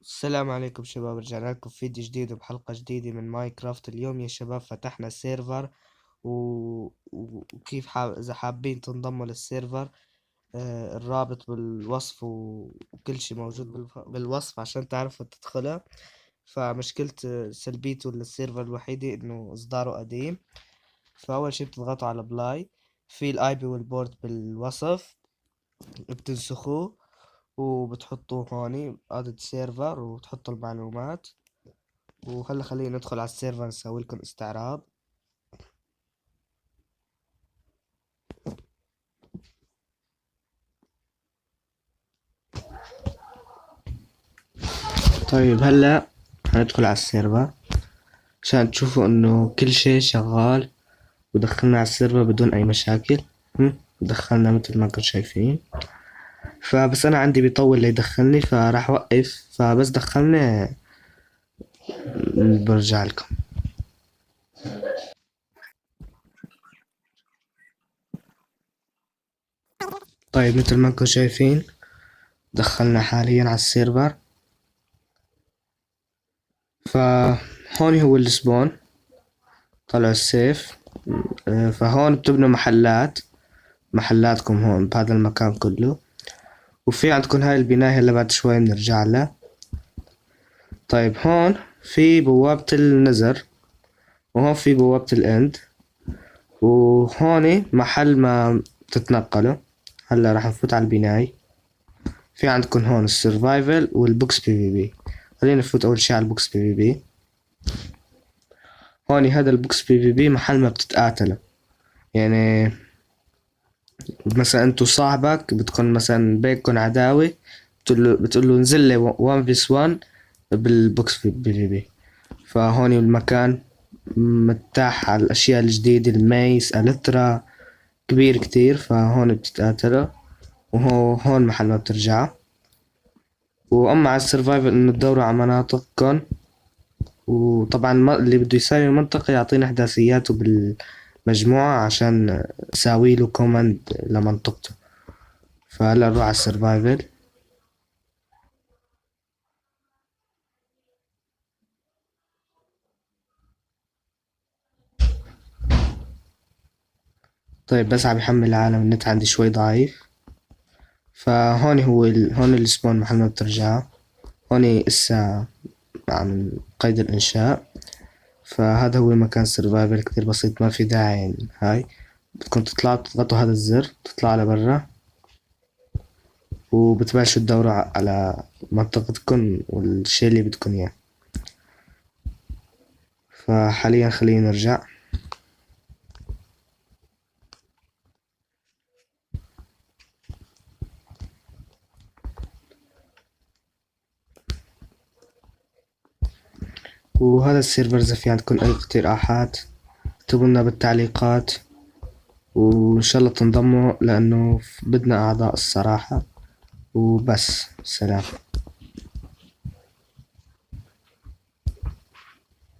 السلام عليكم شباب، رجعنا لكم في فيديو جديد وبحلقة جديدة من ماينكرافت. اليوم يا شباب فتحنا سيرفر وكيف إذا حابين تنضموا للسيرفر. الرابط بالوصف وكل شي موجود بالوصف عشان تعرفوا تدخلها. فمشكلة سلبيته للسيرفر الوحيدة إنه إصداره قديم. فأول شي بتضغطوا على بلاي، في الآي بي والبورد بالوصف، بتنسخوه وبتحطوه هوني ادد سيرفر وتحطوا المعلومات. وهلا خلينا ندخل على السيرفر نسوي لكم استعراض. طيب هلا هندخل على السيرفر عشان تشوفوا انه كل شيء شغال، ودخلنا على السيرفر بدون اي مشاكل. دخلنا مثل ما انتم شايفين. فبس انا عندي بيطول ليدخلني فراح اوقف، فبس دخلني برجع لكم. طيب مثل ما انتم شايفين دخلنا حاليا على السيرفر. فهون هو السبون، طلع السيف. فهون بتبنوا محلاتكم هون بهذا المكان كله. وفي عندكم هاي البناية هلا بعد شوي بنرجع لها. طيب هون في بوابة النزر، وهون في بوابة الاند، وهون محل ما تتنقلوا. هلا راح نفوت على البناية. في عندكم هون السرفايفل والبوكس بي في بي. خلينا نفوت اول شي على البوكس بي في بي. هون هذا البوكس بي في بي محل ما بتتقاتلوا. يعني مثلا انتو صاحبك بتكون مثلا بينكم عداوة، بتقول له انزل لي 1 فيس 1 بالبوكس بي في بي. فهون المكان متاح على الاشياء الجديدة، الميس الترا كبير كتير. فهون بتتقاتلوا، هون محل ما بترجعوا. واما على السرفايفل انه تدوروا على مناطقكم. وطبعا اللي بده يساوي المنطقة يعطينا احداثياته بالمجموعة عشان اساوي له كوماند لمنطقته. فهلا نروح على السرفايفل. طيب بس عم يحمل العالم، النت عندي شوي ضعيف. فهون هو هون السبون محل ما بترجعوا. هون اسا عم قيد الانشاء. فهذا هو مكان سرفايفل كتير بسيط، ما في داعي يعني. هاي بدكم تطلعوا تضغطوا هذا الزر تطلعوا لبرا، وبتبلشوا تدوروا على منطقتكم والشي اللي بدكم اياه. فحاليا خلينا نرجع. وهذا السيرفر إذا في عندكم أي اقتراحات اكتبوا لنا بالتعليقات، وإن شاء الله تنضموا لأنه بدنا أعضاء الصراحة. وبس، سلام.